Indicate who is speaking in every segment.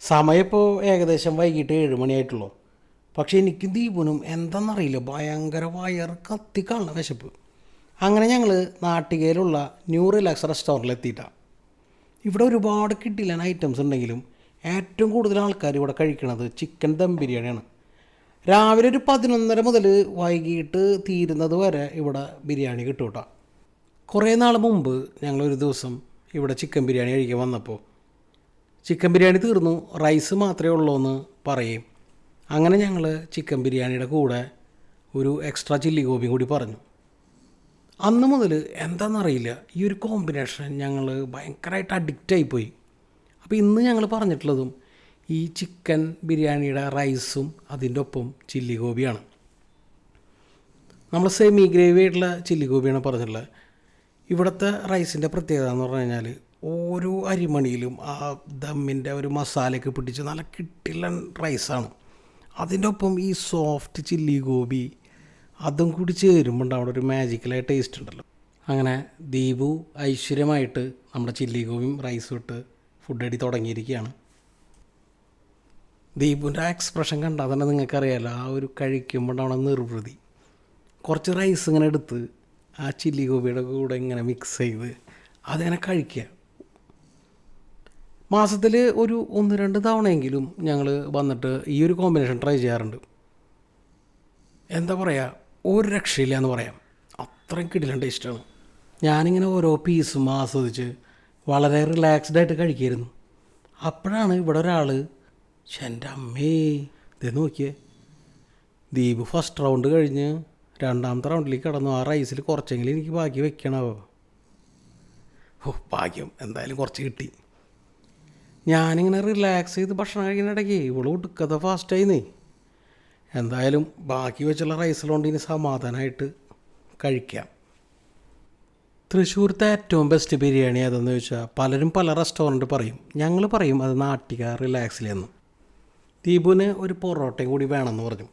Speaker 1: സമയം ഇപ്പോൾ ഏകദേശം വൈകിട്ട് 7 മണിയായിട്ടുള്ളൂ. പക്ഷേ എനിക്കും ദീപുനും എന്താണെന്നറിയില്ല, ഭയങ്കര വയർ കത്തിക്കാണുന്ന വിശപ്പ്. അങ്ങനെ ഞങ്ങൾ നാട്ടികയിലുള്ള ന്യൂ റിലാക്സ് റെസ്റ്റോറൻറ്റിൽ എത്തിയിട്ടാണ്. ഇവിടെ ഒരുപാട് കിടിലൻ ഐറ്റംസ് ഉണ്ടെങ്കിലും ഏറ്റവും കൂടുതൽ ആൾക്കാർ ഇവിടെ കഴിക്കുന്നത് ചിക്കൻ ദം ബിരിയാണിയാണ്. രാവിലെ ഒരു 11:30 മുതൽ വൈകിട്ട് തീരുന്നത് വരെ ഇവിടെ ബിരിയാണി കിട്ടും കേട്ടോ. കുറേ നാൾ മുമ്പ് ഞങ്ങളൊരു ദിവസം ഇവിടെ ചിക്കൻ ബിരിയാണി കഴിക്കാൻ വന്നപ്പോൾ ചിക്കൻ ബിരിയാണി തീർന്നു, റൈസ് മാത്രമേ ഉള്ളൂ എന്ന് പറയും. അങ്ങനെ ഞങ്ങൾ ചിക്കൻ ബിരിയാണിയുടെ കൂടെ ഒരു എക്സ്ട്രാ ചില്ലി ഗോപിയും കൂടി പറഞ്ഞു. അന്ന് മുതൽ എന്താണെന്നറിയില്ല, ഈ ഒരു കോമ്പിനേഷൻ ഞങ്ങൾ ഭയങ്കരമായിട്ട് അഡിക്റ്റായിപ്പോയി. അപ്പോൾ ഇന്ന് ഞങ്ങൾ പറഞ്ഞിട്ടുള്ളതും ഈ ചിക്കൻ ബിരിയാണിയുടെ റൈസും അതിൻ്റെ ഒപ്പം ചില്ലി ഗോപിയാണ്. നമ്മൾ സെമി ഗ്രേവി ആയിട്ടുള്ള ചില്ലി ഗോപിയാണ് പറഞ്ഞിട്ടുള്ളത്. ഇവിടുത്തെ റൈസിൻ്റെ പ്രത്യേകത എന്ന് പറഞ്ഞു കഴിഞ്ഞാൽ ഓരോ അരിമണിയിലും ആ ദമ്മിൻ്റെ ഒരു മസാലയൊക്കെ പിടിച്ച് നല്ല കിട്ടില്ല റൈസാണ്. അതിൻ്റെ ഒപ്പം ഈ സോഫ്റ്റ് ചില്ലി ഗോപി അതും കൂടി ചേരുമ്പോൾ അവിടെ ഒരു മാജിക്കലായ ടേസ്റ്റ് ഉണ്ടല്ലോ. അങ്ങനെ ദീപു ഐശ്വര്യമായിട്ട് നമ്മുടെ ചില്ലി ഗോപിയും റൈസും ഇട്ട് ഫുഡ് അടി തുടങ്ങിയിരിക്കുകയാണ്. ദീപുവിൻ്റെ ആ എക്സ്പ്രഷൻ കണ്ടാൽ തന്നെ നിങ്ങൾക്കറിയാമല്ലോ, ആ ഒരു കഴിക്കുമ്പോൾ അവിടെ നിർവൃതി. കുറച്ച് റൈസ് ഇങ്ങനെ എടുത്ത് ആ ചില്ലി ഗോപിയുടെ കൂടെ ഇങ്ങനെ മിക്സ് ചെയ്ത് അതിങ്ങനെ കഴിക്കുക. മാസത്തിൽ ഒരു 1-2 തവണയെങ്കിലും ഞങ്ങൾ വന്നിട്ട് ഈ ഒരു കോമ്പിനേഷൻ ട്രൈ ചെയ്യാറുണ്ട്. എന്താ പറയുക, ഒരു രക്ഷയില്ല എന്ന് പറയാം, അത്രയും കിടിലൻ ടേസ്റ്റാണ്. ഞാനിങ്ങനെ ഓരോ പീസും ആസ്വദിച്ച് വളരെ റിലാക്സ്ഡായിട്ട് കഴിക്കായിരുന്നു. അപ്പോഴാണ് ഇവിടെ ഒരാൾ, എൻ്റെ അമ്മേ ഇത് നോക്കിയേ, ദീപ് ഫസ്റ്റ് റൗണ്ട് കഴിഞ്ഞ് 2ാമത്തെ റൗണ്ടിലേക്ക് കടന്നു. ആ റൈസിൽ കുറച്ചെങ്കിലും എനിക്ക് ബാക്കി വെക്കണോ. ഭാഗ്യം, എന്തായാലും കുറച്ച് കിട്ടി. ഞാനിങ്ങനെ റിലാക്സ് ചെയ്ത് ഭക്ഷണം കഴിക്കുന്ന ഇടയ്ക്ക് ഇവള് ഒടുക്കത്തെ ഫാസ്റ്റായിന്നേ. എന്തായാലും ബാക്കി വെച്ചുള്ള റൈസിലുകൊണ്ട് ഇനി സമാധാനമായിട്ട് കഴിക്കാം. തൃശ്ശൂരത്തെ ഏറ്റവും ബെസ്റ്റ് ബിരിയാണി ഏതെന്ന് ചോദിച്ചാൽ പലരും പല റെസ്റ്റോറൻറ്റ് പറയും. ഞങ്ങൾ പറയും അത് നാട്ടിക റിലാക്സിലെന്ന്. ദീപുവിന് ഒരു പൊറോട്ടയും കൂടി വേണമെന്ന് പറഞ്ഞു.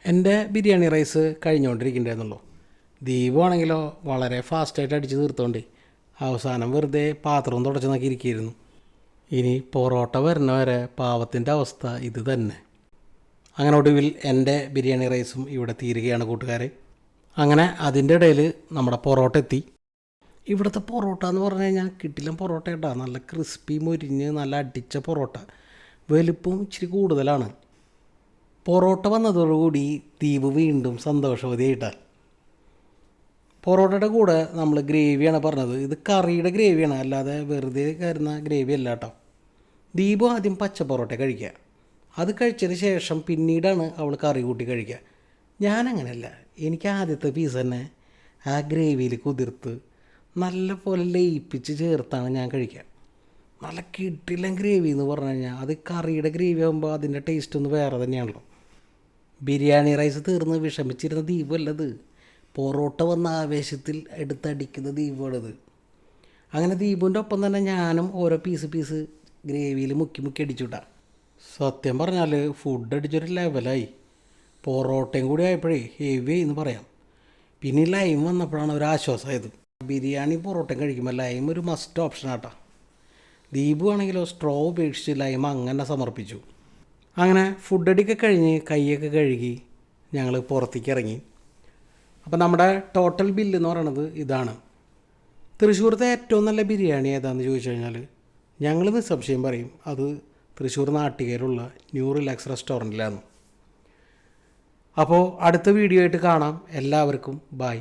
Speaker 1: എൻ്റെ ബിരിയാണി റൈസ് കഴിഞ്ഞുകൊണ്ടിരിക്കണ്ടായിരുന്നുള്ളൂ. ദീപു ആണെങ്കിലോ വളരെ ഫാസ്റ്റായിട്ട് അടിച്ച് തീർത്തോണ്ടേ അവസാനം വെറുതെ പാത്രം തുടച്ച് നോക്കി ഇരിക്കുകയായിരുന്നു. ഇനി പൊറോട്ട വരുന്ന വരെ പാവത്തിൻ്റെ അവസ്ഥ ഇത് തന്നെ. അങ്ങനെ ഒടുവിൽ എൻ്റെ ബിരിയാണി റൈസും ഇവിടെ തീരുകയാണ് കൂട്ടുകാരെ. അങ്ങനെ അതിൻ്റെ ഇടയിൽ നമ്മുടെ പൊറോട്ട എത്തി. ഇവിടുത്തെ പൊറോട്ട എന്ന് പറഞ്ഞു കഴിഞ്ഞാൽ കിട്ടില്ല പൊറോട്ട കേട്ടോ, നല്ല ക്രിസ്പി മൊരിഞ്ഞ് നല്ല അടിച്ച പൊറോട്ട. വലുപ്പം ഇച്ചിരി കൂടുതലാണ്. പൊറോട്ട വന്നതോടുകൂടി ദീപ് വീണ്ടും സന്തോഷവതിയായിട്ടാണ്. പൊറോട്ടയുടെ കൂടെ നമ്മൾ ഗ്രേവിയാണ് പറഞ്ഞത്. ഇത് കറിയുടെ ഗ്രേവിയാണ്, അല്ലാതെ വെറുതെ കയറുന്ന ഗ്രേവി അല്ല കേട്ടോ. ദീപു ആദ്യം പച്ച പൊറോട്ട കഴിക്കുക. അത് കഴിച്ചതിന് ശേഷം പിന്നീടാണ് അവൾ കറി കൂട്ടി കഴിക്കുക. ഞാനങ്ങനെയല്ല, എനിക്ക് ആദ്യത്തെ പീസ് തന്നെ ആ ഗ്രേവിയിൽ കുതിർത്ത് നല്ല പോലെ ലയിപ്പിച്ച് ചേർത്താണ് ഞാൻ കഴിക്കുക. നല്ല കിട്ടില്ല ഗ്രേവി എന്ന് പറഞ്ഞു കഴിഞ്ഞാൽ അത് കറിയുടെ ഗ്രേവി ആകുമ്പോൾ അതിൻ്റെ ടേസ്റ്റ് ഒന്ന് വേറെ തന്നെയാണല്ലോ. ബിരിയാണി റൈസ് തീർന്ന് വിഷമിച്ചിരുന്ന ദീപല്ലത്, പൊറോട്ട വന്ന ആവേശത്തിൽ എടുത്തടിക്കുന്ന ദീപമാണത്. അങ്ങനെ ദീപുവിൻ്റെ ഒപ്പം തന്നെ ഞാനും ഓരോ പീസ് ഗ്രേവിയിൽ മുക്കി അടിച്ചുവിട്ടാം. സത്യം പറഞ്ഞാൽ ഫുഡ് അടിച്ചൊരു ലെവലായി. പൊറോട്ടയും കൂടി ആയപ്പോഴേ ഹെവി എന്ന് പറയാം. പിന്നെ ലൈം വന്നപ്പോഴാണ് ഒരു ആശ്വാസമായത്. ബിരിയാണി പൊറോട്ടയും കഴിക്കുമ്പോൾ ലൈം ഒരു മസ്റ്റ് ഓപ്ഷനാട്ടോ. ദീപു ആണെങ്കിലോ സ്ട്രോ ഉപേക്ഷിച്ച് ലൈം അങ്ങനെ സമർപ്പിച്ചു. അങ്ങനെ ഫുഡ് അടിയൊക്കെ കഴിഞ്ഞ് കൈയൊക്കെ കഴുകി ഞങ്ങൾ പുറത്തേക്ക് ഇറങ്ങി. അപ്പോൾ നമ്മുടെ ടോട്ടൽ ബില്ല് എന്ന് പറയണത് ഇതാണ്. തൃശ്ശൂരത്തെ ഏറ്റവും നല്ല ബിരിയാണി ഏതാണെന്ന് ചോദിച്ചു കഴിഞ്ഞാൽ ഞങ്ങൾ നിസ്സംശയം പറയും അത് തൃശ്ശൂർ നാട്ടികയിലുള്ള ന്യൂ റിലാക്സ് റെസ്റ്റോറൻറ്റിലാണ്. അപ്പോൾ അടുത്ത വീഡിയോ ആയിട്ട് കാണാം. എല്ലാവർക്കും ബൈ.